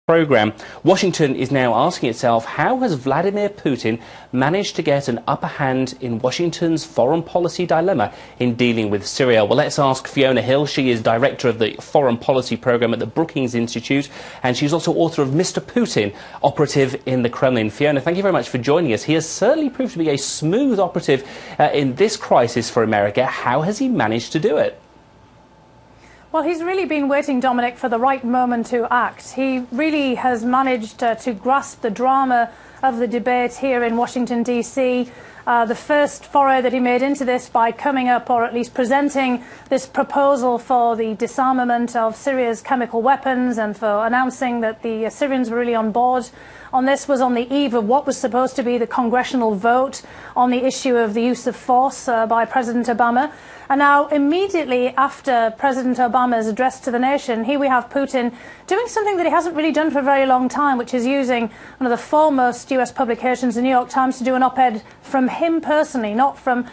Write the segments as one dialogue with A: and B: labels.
A: programme. Washington is now asking itself, how has Vladimir Putin managed to get an upper hand in Washington's foreign policy dilemma in dealing with Syria? Well, let's ask Fiona Hill. She is director of the foreign policy programme at the Brookings Institute, and she's also author of Mr. Putin, Operative in the Kremlin. Fiona, thank you very much for joining us. He has certainly proved to be a smooth operative in this crisis for America. How has he managed to do it?
B: Well, he's really been waiting, Dominic, for the right moment to act. He really has managed to grasp the drama of the debate here in Washington, D.C. The first foray that he made into this by coming up, or at least presenting, this proposal for the disarmament of Syria's chemical weapons and for announcing that the Syrians were really on board on this was on the eve of what was supposed to be the congressional vote on the issue of the use of force by President Obama. And now, immediately after President Obama's address to the nation, here we have Putin doing something that he hasn't really done for a very long time, which is using one of the foremost US publications, the New York Times, to do an op-ed from him personally, not from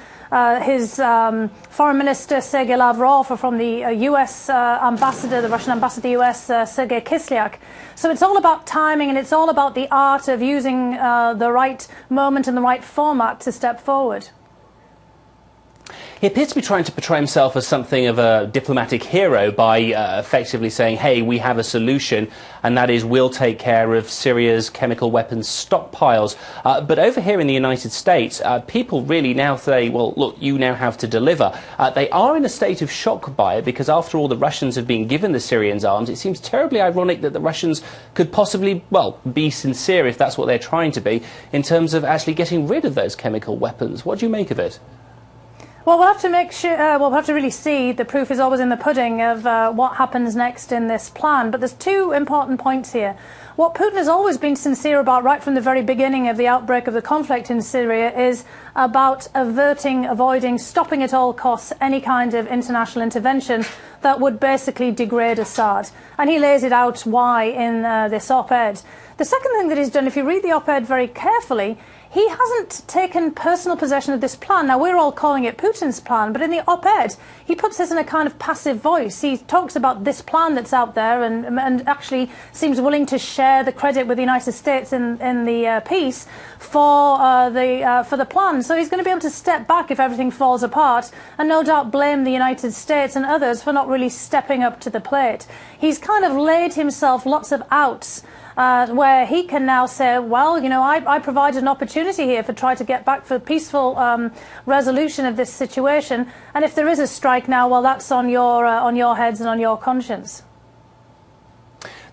B: his foreign minister, Sergei Lavrov, or from the US ambassador, the Russian ambassador to the US, Sergei Kislyak. So it's all about timing, and it's all about the art of using the right moment and the right format to step forward.
A: He appears to be trying to portray himself as something of a diplomatic hero by effectively saying, hey, we have a solution, and that is we'll take care of Syria's chemical weapons stockpiles. But over here in the United States, people really now say, well, look, you now have to deliver. They are in a state of shock by it because, after all, the Russians have been given the Syrians arms. It seems terribly ironic that the Russians could possibly, well, be sincere, if that's what they're trying to be, in terms of actually getting rid of those chemical weapons. What do you make of it?
B: Well, we'll have to make sure. We'll have to really see. The proof is always in the pudding of what happens next in this plan. But there's two important points here. What Putin has always been sincere about, right from the very beginning of the outbreak of the conflict in Syria, is about avoiding, stopping at all costs any kind of international intervention that would basically degrade Assad. And he lays it out why in this op-ed. The second thing that he's done, if you read the op-ed very carefully, he hasn't taken personal possession of this plan. Now, we're all calling it Putin's plan, but in the op-ed, he puts this in a kind of passive voice. He talks about this plan that's out there and actually seems willing to share the credit with the United States in the piece for the plan. So he's going to be able to step back if everything falls apart and no doubt blame the United States and others for not really stepping up to the plate. He's kind of laid himself lots of outs where he can now say, well, you know, I provided an opportunity here for trying to get back for peaceful resolution of this situation. And if there is a strike now, well, that's on your heads and on your conscience.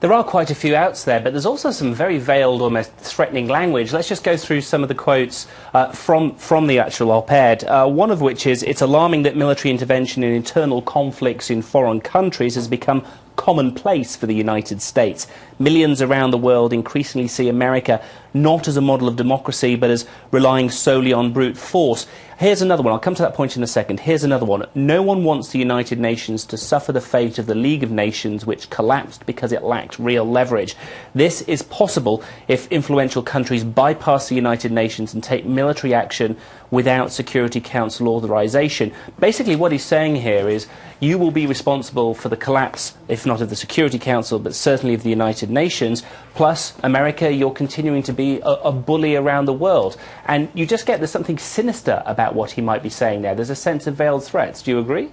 A: There are quite a few outs there, but there's also some very veiled, almost threatening language. Let's just go through some of the quotes from the actual op-ed, one of which is, it's alarming that military intervention in internal conflicts in foreign countries has become commonplace for the United States. Millions around the world increasingly see America not as a model of democracy, but as relying solely on brute force. Here's another one. I'll come to that point in a second. Here's another one. No one wants the United Nations to suffer the fate of the League of Nations, which collapsed because it lacked real leverage. This is possible if influential countries bypass the United Nations and take military action without Security Council authorization. Basically, what he's saying here is, you will be responsible for the collapse, if not of the Security Council, but certainly of the United Nations. Plus, America, you're continuing to be a bully around the world. And you just get there's something sinister about what he might be saying there. There's a sense of veiled threats. Do you agree?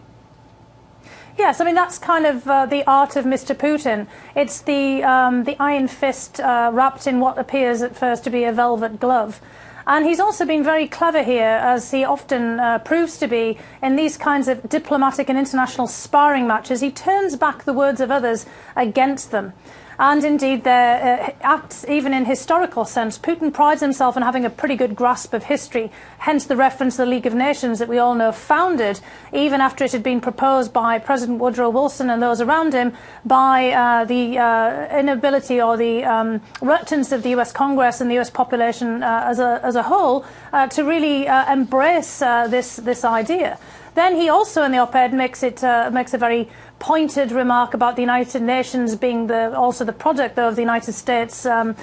B: Yes, I mean, that's kind of the art of Mr. Putin. It's the iron fist wrapped in what appears at first to be a velvet glove. And he's also been very clever here, as he often proves to be in these kinds of diplomatic and international sparring matches. He turns back the words of others against them. And indeed, even in historical sense, Putin prides himself on having a pretty good grasp of history, hence the reference to the League of Nations that we all know founded, even after it had been proposed by President Woodrow Wilson and those around him, by the inability or the reluctance of the US Congress and the US population as a whole to really embrace this idea. Then he also, in the op-ed, makes a very pointed remark about the United Nations being also the product, though, of the United States, a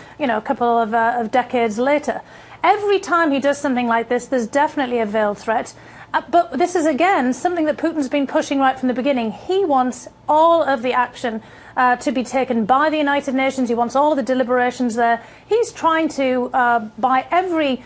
B: couple of decades later. Every time he does something like this, there's definitely a veiled threat. But this is, again, something that Putin's been pushing right from the beginning. He wants all of the action to be taken by the United Nations. He wants all of the deliberations there. He's trying to, by every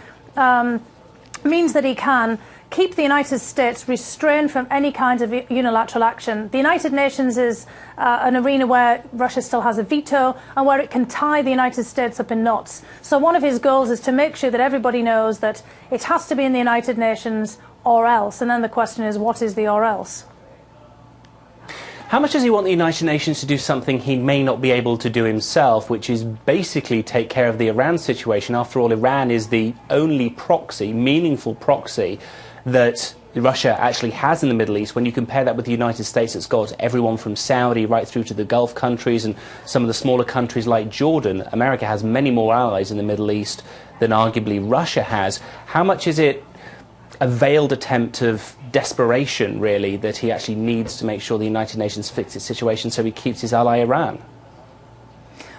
B: means that he can, keep the United States restrained from any kind of unilateral action. The United Nations is an arena where Russia still has a veto and where it can tie the United States up in knots. So one of his goals is to make sure that everybody knows that it has to be in the United Nations or else. And then the question is, what is the or else?
A: How much does he want the United Nations to do something he may not be able to do himself, which is basically take care of the Iran situation? After all, Iran is the only proxy, meaningful proxy, that Russia actually has in the Middle East. When you compare that with the United States, it's got everyone from Saudi right through to the Gulf countries and some of the smaller countries like Jordan. America has many more allies in the Middle East than arguably Russia has. How much is it a veiled attempt of desperation, really, that he actually needs to make sure the United Nations fix its situation so he keeps his ally Iran?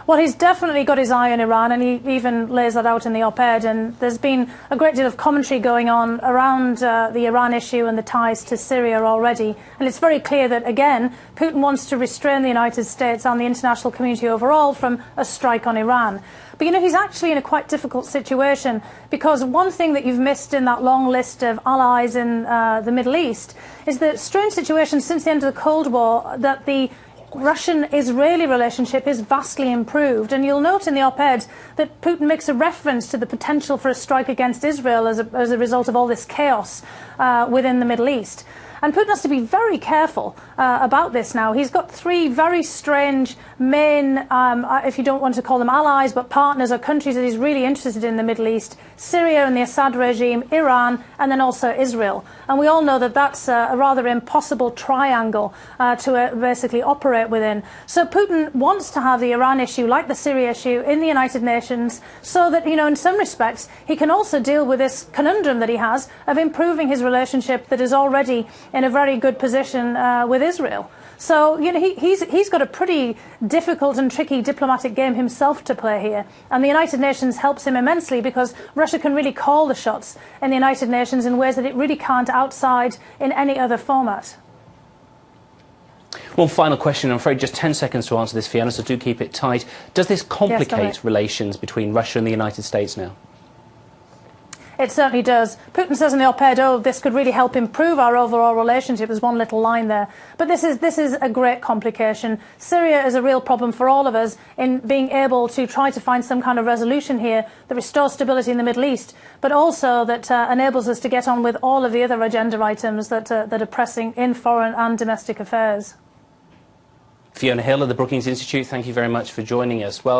B: Well, he's definitely got his eye on Iran, and he even lays that out in the op-ed. And there's been a great deal of commentary going on around the Iran issue and the ties to Syria already. And it's very clear that, again, Putin wants to restrain the United States and the international community overall from a strike on Iran. But, you know, he's actually in a quite difficult situation, because one thing that you've missed in that long list of allies in the Middle East is the strange situation since the end of the Cold War that the Russian-Israeli relationship is vastly improved. And you'll note in the op-ed that Putin makes a reference to the potential for a strike against Israel as a result of all this chaos within the Middle East. And Putin has to be very careful about this now. He's got three very strange main, if you don't want to call them allies, but partners or countries that he's really interested in the Middle East: Syria and the Assad regime, Iran, and then also Israel. And we all know that that's a rather impossible triangle to basically operate within. So Putin wants to have the Iran issue, like the Syria issue, in the United Nations, so that, you know, in some respects, he can also deal with this conundrum that he has of improving his relationship that is already in a very good position with Israel. So, you know, he's got a pretty difficult and tricky diplomatic game himself to play here. And the United Nations helps him immensely, because Russia can really call the shots in the United Nations in ways that it really can't outside in any other format.
A: One final question, I'm afraid just 10 seconds to answer this, Fiona, so do keep it tight. Does this complicate relations between Russia and the United States now?
B: It certainly does. Putin says in the op-ed, oh, this could really help improve our overall relationship. There's one little line there. But this is a great complication. Syria is a real problem for all of us in being able to try to find some kind of resolution here that restores stability in the Middle East, but also that enables us to get on with all of the other agenda items that are pressing in foreign and domestic affairs.
A: Fiona Hill of the Brookings Institute, thank you very much for joining us. Well,